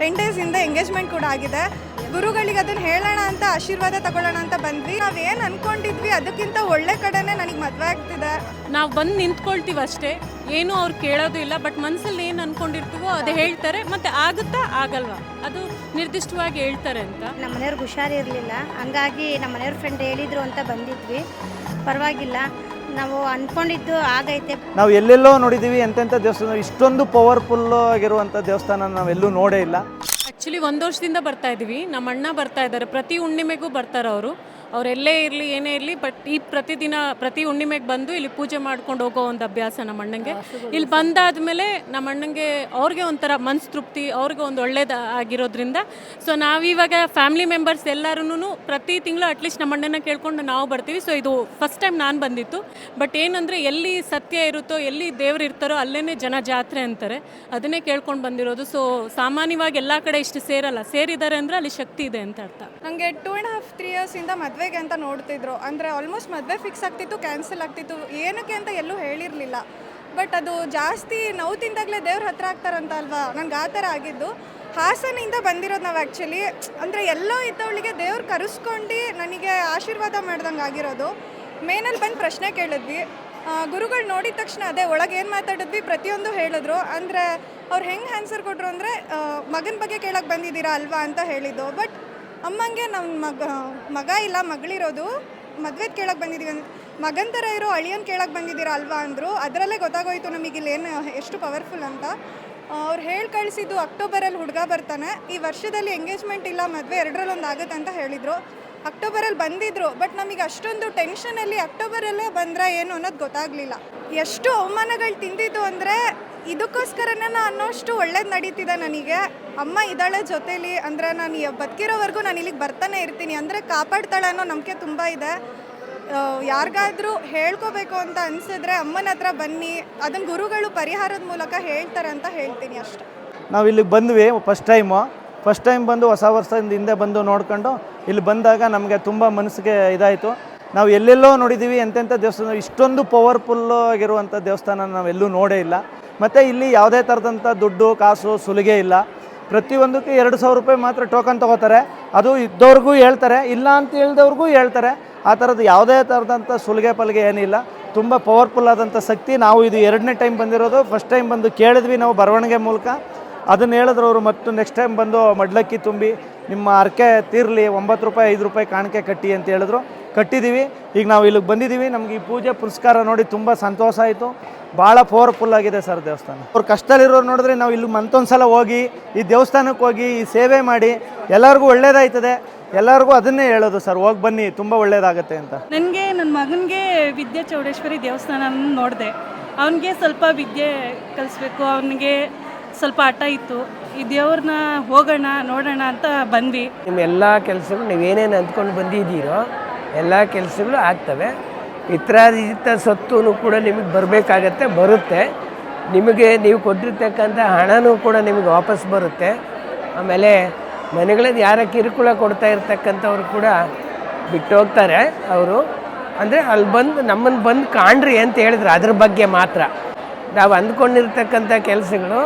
10 ಡೇಸಿಂದ engagement ಕೂಡ ಆಗಿದೆ. ಗುರುಗಳಿಗೆ ಅದನ್ನು ಹೇಳೋಣ ಅಂತ ಆಶೀರ್ವಾದ ತಗೊಳ್ಳೋಣ ಅಂತ ಬಂದ್ವಿ. ನಾವೇನು ಅನ್ಕೊಂಡಿದ್ವಿ ಅದಕ್ಕಿಂತ ಒಳ್ಳೆ ಕಡೆನೇ ನನಗೆ ಮದುವೆ ಆಗ್ತಿದೆ. ನಾವು ಬಂದು ನಿಂತ್ಕೊಳ್ತೀವಿ ಅಷ್ಟೇ, ಏನು ಅವ್ರು ಕೇಳೋದು ಇಲ್ಲ. ಬಟ್ ಮನಸ್ಸಲ್ಲಿ ಏನು ಅನ್ಕೊಂಡಿರ್ತೀವೋ ಅದು ಹೇಳ್ತಾರೆ, ಮತ್ತೆ ಆಗುತ್ತಾ ಆಗಲ್ವಾ ಅದು ನಿರ್ದಿಷ್ಟವಾಗಿ ಹೇಳ್ತಾರೆ ಅಂತ. ನಮ್ಮ ಮನೆಯವ್ರಿಗೆ ಹುಷಾರಿರಲಿಲ್ಲ, ಹಂಗಾಗಿ ನಮ್ಮ ಮನೆಯವ್ರ ಫ್ರೆಂಡ್ ಹೇಳಿದ್ರು ಅಂತ ಬಂದಿದ್ವಿ. ಪರವಾಗಿಲ್ಲ, ನಾವು ಅಂದ್ಕೊಂಡಿದ್ದು ಆಗೈತೆ. ನಾವು ಎಲ್ಲೆಲ್ಲೋ ನೋಡಿದ್ದೀವಿ, ಎಂತೆಂಥ ದೇವಸ್ಥಾನ, ಇಷ್ಟೊಂದು ಪವರ್ಫುಲ್ ಆಗಿರುವಂಥ ದೇವಸ್ಥಾನ ನಾವೆಲ್ಲೂ ನೋಡೇ ಇಲ್ಲ. ಆ್ಯಕ್ಚುಲಿ 1 ವರ್ಷದಿಂದ ಬರ್ತಾ ಇದ್ದೀವಿ. ನಮ್ಮ ಅಣ್ಣ ಬರ್ತಾ ಇದ್ದಾರೆ, ಪ್ರತಿ ಹುಣ್ಣಿಮೆಗೂ ಬರ್ತಾರೆ ಅವರು. ಅವರೆಲ್ಲೇ ಇರಲಿ ಏನೇ ಇರಲಿ, ಬಟ್ ಪ್ರತಿ ಹುಣ್ಣಿಮೆಗೆ ಬಂದು ಇಲ್ಲಿ ಪೂಜೆ ಮಾಡ್ಕೊಂಡು ಹೋಗೋ ಒಂದು ಅಭ್ಯಾಸ ನಮ್ಮ ಅಣ್ಣಂಗೆ. ಇಲ್ಲಿ ಬಂದಾದಮೇಲೆ ನಮ್ಮ ಅಣ್ಣಂಗೆ ಅವ್ರಿಗೆ ಒಂಥರ ಮನಸ್ಸು ತೃಪ್ತಿ, ಅವ್ರಿಗೆ ಒಂದು ಒಳ್ಳೇದು ಆಗಿರೋದ್ರಿಂದ ಸೊ ನಾವಿವಾಗ ಫ್ಯಾಮಿಲಿ ಮೆಂಬರ್ಸ್ ಎಲ್ಲರೂ ಪ್ರತಿ ತಿಂಗಳು ಅಟ್ಲೀಸ್ಟ್ ನಮ್ಮ ಅಣ್ಣನ ಕೇಳ್ಕೊಂಡು ನಾವು ಬರ್ತೀವಿ. ಸೊ ಇದು ಫಸ್ಟ್ ಟೈಮ್ ನಾನು ಬಂದಿತ್ತು. ಬಟ್ ಏನಂದರೆ ಎಲ್ಲಿ ಸತ್ಯ ಇರುತ್ತೋ, ಎಲ್ಲಿ ದೇವ್ರು ಇರ್ತಾರೋ ಅಲ್ಲೇ ಜನ ಜಾತ್ರೆ ಅಂತಾರೆ, ಅದನ್ನೇ ಕೇಳ್ಕೊಂಡು ಬಂದಿರೋದು. ಸೊ ಸಾಮಾನ್ಯವಾಗಿ ಎಲ್ಲ ಕಡೆ ಇಷ್ಟು ಸೇರಲ್ಲ, ಸೇರಿದ್ದಾರೆ ಅಂದರೆ ಅಲ್ಲಿ ಶಕ್ತಿ ಇದೆ ಅಂತ ಅರ್ಥ. ನನಗೆ 2.5-3 ಇಯರ್ಸಿಂದ ಮದುವೆಗೆ ಅಂತ ನೋಡ್ತಿದ್ರು. ಅಂದರೆ ಆಲ್ಮೋಸ್ಟ್ ಮದುವೆ ಫಿಕ್ಸ್ ಆಗ್ತಿತ್ತು, ಕ್ಯಾನ್ಸಲ್ ಆಗ್ತಿತ್ತು. ಏನಕ್ಕೆ ಅಂತ ಎಲ್ಲೂ ಹೇಳಿರಲಿಲ್ಲ. ಬಟ್ ಅದು ಜಾಸ್ತಿ ನೋವು ತಿಂದಾಗಲೇ ದೇವ್ರ ಹತ್ರ ಆಗ್ತಾರಂತ ಅಲ್ವಾ, ನನಗೆ ಆ ಥರ ಆಗಿದ್ದು. ಹಾಸನಿಂದ ಬಂದಿರೋದು ನಾವು ಆ್ಯಕ್ಚುಲಿ. ಅಂದರೆ ಎಲ್ಲೋ ಇದ್ದವಳಿಗೆ ದೇವ್ರು ಕರೆಸ್ಕೊಂಡು ನನಗೆ ಆಶೀರ್ವಾದ ಮಾಡ್ದಂಗೆ ಆಗಿರೋದು. ಮೇನಲ್ಲಿ ಬಂದು ಪ್ರಶ್ನೆ ಕೇಳಿದ್ವಿ. ಗುರುಗಳು ನೋಡಿದ ತಕ್ಷಣ ಅದೇ ಒಳಗೆ ಏನು ಮಾತಾಡಿದ್ವಿ ಪ್ರತಿಯೊಂದು ಹೇಳಿದ್ರು. ಅಂದರೆ ಅವ್ರು ಹೆಂಗೆ ಆನ್ಸರ್ ಕೊಟ್ಟರು ಅಂದರೆ ಮಗನ ಬಗ್ಗೆ ಕೇಳೋಕ್ಕೆ ಬಂದಿದ್ದೀರಾ ಅಲ್ವಾ ಅಂತ ಹೇಳಿದ್ದು. ಬಟ್ ಅಮ್ಮಂಗೆ ನಮ್ಮ ಮಗ ಇಲ್ಲ, ಮಗಳಿರೋದು, ಮದುವೆ ಕೇಳಕ್ಕೆ ಬಂದಿದ್ದೀವಿ ಅಂತ. ಮಗನ ಥರ ಇರೋ ಅಳಿಯನ್ ಕೇಳಕ್ಕೆ ಬಂದಿದ್ದೀರಾ ಅಲ್ವಾ ಅಂದರು. ಅದರಲ್ಲೇ ಗೊತ್ತಾಗೋಯ್ತು ನಮಗಿಲ್ಲಿ ಏನು ಎಷ್ಟು ಪವರ್ಫುಲ್ ಅಂತ. ಅವ್ರು ಹೇಳಿ ಕಳಿಸಿದ್ದು ಅಕ್ಟೋಬರಲ್ಲಿ ಹುಡುಗ ಬರ್ತಾನೆ, ಈ ವರ್ಷದಲ್ಲಿ ಎಂಗೇಜ್ಮೆಂಟ್ ಇಲ್ಲ, ಮದುವೆ 2ರಲ್ಲೊಂದು ಆಗುತ್ತೆ ಅಂತ ಹೇಳಿದರು. ಅಕ್ಟೋಬರಲ್ಲಿ ಬಂದಿದ್ದರು. ಬಟ್ ನಮಗೆ ಅಷ್ಟೊಂದು ಟೆನ್ಷನಲ್ಲಿ ಅಕ್ಟೋಬರಲ್ಲೇ ಬಂದರೆ ಏನು ಅನ್ನೋದು ಗೊತ್ತಾಗಲಿಲ್ಲ. ಎಷ್ಟು ಅವಮಾನಗಳು ತಿಂದಿದ್ದು ಅಂದರೆ ಇದಕ್ಕೋಸ್ಕರನೇ ಅನ್ನೋಷ್ಟು ಒಳ್ಳೇದು ನಡೀತಿದೆ ನನಗೆ. ಅಮ್ಮ ಇದ್ದಾಳೆ ಜೊತೇಲಿ, ಅಂದರೆ ನಾನು ಬದುಕಿರೋವರೆಗೂ ನಾನು ಇಲ್ಲಿಗೆ ಬರ್ತಾನೆ ಇರ್ತೀನಿ, ಅಂದರೆ ಕಾಪಾಡ್ತಾಳೆ ಅನ್ನೋ ನಂಬಿಕೆ ತುಂಬ ಇದೆ. ಯಾರಿಗಾದ್ರೂ ಹೇಳ್ಕೋಬೇಕು ಅಂತ ಅನಿಸಿದ್ರೆ ಅಮ್ಮನ ಹತ್ರ ಬನ್ನಿ, ಅದನ್ನು ಗುರುಗಳು ಪರಿಹಾರದ ಮೂಲಕ ಹೇಳ್ತಾರೆ ಅಂತ ಹೇಳ್ತೀನಿ ಅಷ್ಟೆ. ನಾವು ಇಲ್ಲಿಗೆ ಬಂದ್ವಿ ಫಸ್ಟ್ ಟೈಮ್ ಬಂದು ಹೊಸ ವರ್ಷದಿಂದ ಹಿಂದೆ ಬಂದು ನೋಡ್ಕೊಂಡು ಇಲ್ಲಿ ಬಂದಾಗ ನಮಗೆ ತುಂಬ ಮನಸ್ಸಿಗೆ ಇದಾಯಿತು. ನಾವು ಎಲ್ಲೆಲ್ಲೋ ನೋಡಿದ್ದೀವಿ, ಎಂತೆಂಥ ದೇವಸ್ಥಾನ, ಇಷ್ಟೊಂದು ಪವರ್ಫುಲ್ ಆಗಿರುವಂಥ ದೇವಸ್ಥಾನ ನಾವೆಲ್ಲೂ ನೋಡೇ ಇಲ್ಲ. ಮತ್ತು ಇಲ್ಲಿ ಯಾವುದೇ ಥರದಂಥ ದುಡ್ಡು ಕಾಸು ಸುಲಿಗೆ ಇಲ್ಲ. ಪ್ರತಿಯೊಂದಕ್ಕೆ 2,000 ರೂಪಾಯಿ ಮಾತ್ರ ಟೋಕನ್ ತೊಗೋತಾರೆ. ಅದು ಇದ್ದವ್ರಿಗೂ ಹೇಳ್ತಾರೆ, ಇಲ್ಲ ಅಂತ ಹೇಳಿದವ್ರಿಗೂ ಹೇಳ್ತಾರೆ. ಆ ಥರದ್ದು ಯಾವುದೇ ಥರದಂಥ ಸುಲಿಗೆ ಪಲಿಗೆ ಏನಿಲ್ಲ. ತುಂಬ ಪವರ್ಫುಲ್ ಆದಂಥ ಶಕ್ತಿ. ನಾವು ಇದು 2ನೇ ಟೈಮ್ ಬಂದಿರೋದು. ಫಸ್ಟ್ ಟೈಮ್ ಬಂದು ಕೇಳಿದ್ವಿ ನಾವು ಬರವಣಿಗೆ ಮೂಲಕ, ಅದನ್ನು ಹೇಳಿದ್ರು ಅವರು. ಮತ್ತು ನೆಕ್ಸ್ಟ್ ಟೈಮ್ ಬಂದು ಮಡ್ಲಕ್ಕಿ ತುಂಬಿ ನಿಮ್ಮ ಹರಕೆ ತೀರಲಿ, 9 ರೂಪಾಯಿ 5 ರೂಪಾಯಿ ಕಾಣಿಕೆ ಕಟ್ಟಿ ಅಂತ ಹೇಳಿದ್ರು. ಕಟ್ಟಿದ್ದೀವಿ. ಈಗ ನಾವು ಇಲ್ಲಿಗೆ ಬಂದಿದ್ದೀವಿ. ನಮಗೆ ಈ ಪೂಜೆ ಪುರಸ್ಕಾರ ನೋಡಿ ತುಂಬ ಸಂತೋಷ ಆಯಿತು. ಭಾಳ ಪವರ್ಫುಲ್ ಆಗಿದೆ ಸರ್ ದೇವಸ್ಥಾನ. ಅವ್ರು ಕಷ್ಟದಲ್ಲಿರೋರು ನೋಡಿದ್ರೆ ನಾವು ಇಲ್ಲಿ ಮತ್ತೊಂದು ಸಲ ಹೋಗಿ ಈ ದೇವಸ್ಥಾನಕ್ಕೆ ಹೋಗಿ ಈ ಸೇವೆ ಮಾಡಿ ಎಲ್ಲರಿಗೂ ಒಳ್ಳೇದಾಯ್ತದೆ. ಎಲ್ಲರಿಗೂ ಅದನ್ನೇ ಹೇಳೋದು ಸರ್, ಹೋಗಿ ಬನ್ನಿ, ತುಂಬ ಒಳ್ಳೇದಾಗತ್ತೆ ಅಂತ. ನನಗೆ ನನ್ನ ಮಗನಿಗೆ ವಿದ್ಯಾ ಚೌಡೇಶ್ವರಿ ದೇವಸ್ಥಾನ ನೋಡಿದೆ. ಅವನಿಗೆ ಸ್ವಲ್ಪ ವಿದ್ಯೆ ಕಲಿಸ್ಬೇಕು, ಅವನಿಗೆ ಸ್ವಲ್ಪ ಹಠ ಇತ್ತು. ಈ ದೇವ್ರನ್ನ ಹೋಗೋಣ ನೋಡೋಣ ಅಂತ ಬಂದ್ವಿ. ನಿಮ್ಮ ಎಲ್ಲ ಕೆಲಸಗಳು ನೀವೇನೇನು ಅಂದ್ಕೊಂಡು ಬಂದಿದ್ದೀರೋ ಎಲ್ಲ ಕೆಲಸಗಳು ಆಗ್ತವೆ. ಪಿತ್ರಾರ್ಜಿತ ಸೊತ್ತು ಕೂಡ ನಿಮಗೆ ಬರಬೇಕಾಗತ್ತೆ, ಬರುತ್ತೆ. ನಿಮಗೆ ನೀವು ಕೊಟ್ಟಿರ್ತಕ್ಕಂಥ ಹಣನೂ ಕೂಡ ನಿಮಗೆ ವಾಪಸ್ ಬರುತ್ತೆ. ಆಮೇಲೆ ಮನೆಗಳಲ್ಲಿ ಯಾರ ಕಿರುಕುಳ ಕೊಡ್ತಾ ಇರ್ತಕ್ಕಂಥವ್ರು ಕೂಡ ಬಿಟ್ಟು ಹೋಗ್ತಾರೆ ಅವರು. ಅಂದರೆ ಅಲ್ಲಿ ಬಂದು ನಮ್ಮನ್ನು ಬಂದು ಕಾಣ್ರಿ ಅಂತ ಹೇಳಿದ್ರು. ಅದ್ರ ಬಗ್ಗೆ ಮಾತ್ರ ನಾವು ಅಂದ್ಕೊಂಡಿರ್ತಕ್ಕಂಥ ಕೆಲಸಗಳು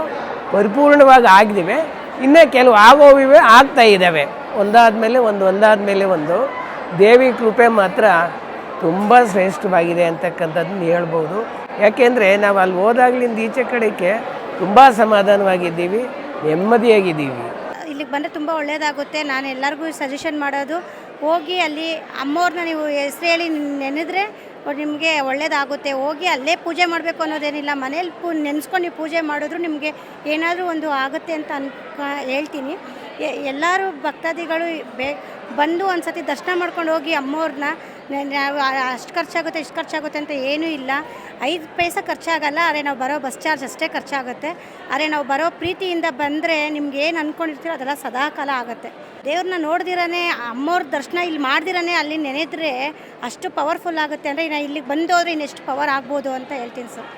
ಪರಿಪೂರ್ಣವಾಗಿ ಆಗಿವೆ. ಇನ್ನೂ ಕೆಲವು ಆಗೋವಿವೆ, ಆಗ್ತಾ ಇದ್ದಾವೆ. ಒಂದಾದ ಮೇಲೆ ಒಂದು ದೇವಿ ಕೃಪೆ ಮಾತ್ರ ತುಂಬ ಶ್ರೇಷ್ಠವಾಗಿದೆ ಅಂತಕ್ಕಂಥದ್ದನ್ನು ಹೇಳ್ಬೋದು. ಯಾಕೆಂದರೆ ನಾವು ಅಲ್ಲಿ ಹೋದಾಗ್ಲಿಂದ ಈಚೆ ಕಡೆಗೆ ತುಂಬ ಸಮಾಧಾನವಾಗಿದ್ದೀವಿ, ನೆಮ್ಮದಿಯಾಗಿದ್ದೀವಿ. ಇಲ್ಲಿಗೆ ಬಂದರೆ ತುಂಬ ಒಳ್ಳೆಯದಾಗುತ್ತೆ. ನಾನು ಎಲ್ಲರಿಗೂ ಸಜೆಷನ್ ಮಾಡೋದು, ಹೋಗಿ ಅಲ್ಲಿ ಅಮ್ಮವ್ರನ್ನ ನೀವು ಹೆಸರು ಹೇಳಿ ನೆನೆದ್ರೆ ನಿಮಗೆ ಒಳ್ಳೇದಾಗುತ್ತೆ. ಹೋಗಿ ಅಲ್ಲೇ ಪೂಜೆ ಮಾಡಬೇಕು ಅನ್ನೋದೇನಿಲ್ಲ, ಮನೇಲಿ ನೆನೆಸ್ಕೊಂಡು ನೀವು ಪೂಜೆ ಮಾಡಿದ್ರು ನಿಮಗೆ ಏನಾದರೂ ಒಂದು ಆಗುತ್ತೆ ಅಂತ ಹೇಳ್ತೀನಿ. ಎಲ್ಲರೂ ಭಕ್ತಾದಿಗಳು ಬಂದು ಒಂದು ಸತಿ ದರ್ಶನ ಮಾಡ್ಕೊಂಡು ಹೋಗಿ ಅಮ್ಮವ್ರನ್ನ. ಅಷ್ಟು ಖರ್ಚಾಗುತ್ತೆ ಇಷ್ಟು ಖರ್ಚಾಗುತ್ತೆ ಅಂತ ಏನೂ ಇಲ್ಲ. 5 ಪೈಸೆ ಖರ್ಚಾಗಲ್ಲ. ಅರೆ ನಾವು ಬರೋ ಬಸ್ ಚಾರ್ಜ್ ಅಷ್ಟೇ ಖರ್ಚಾಗುತ್ತೆ. ಅರೆ ನಾವು ಬರೋ ಪ್ರೀತಿಯಿಂದ ಬಂದರೆ ನಿಮ್ಗೆ ಏನು ಅಂದ್ಕೊಂಡಿರ್ತೀರೋ ಅದೆಲ್ಲ ಸದಾಕಾಲ ಆಗುತ್ತೆ. ದೇವ್ರನ್ನ ನೋಡ್ದಿರೇ, ಅಮ್ಮವ್ರ ದರ್ಶನ ಇಲ್ಲಿ ಮಾಡ್ದಿರೇ ಅಲ್ಲಿ ನೆನೆದ್ರೆ ಅಷ್ಟು ಪವರ್ಫುಲ್ ಆಗುತ್ತೆ. ಅಂದರೆ ಇಲ್ಲಿಗೆ ಬಂದೋದ್ರೆ ಇನ್ನೆಷ್ಟು ಪವರ್ ಆಗ್ಬೋದು ಅಂತ ಹೇಳ್ತೀನಿ ಸರ್.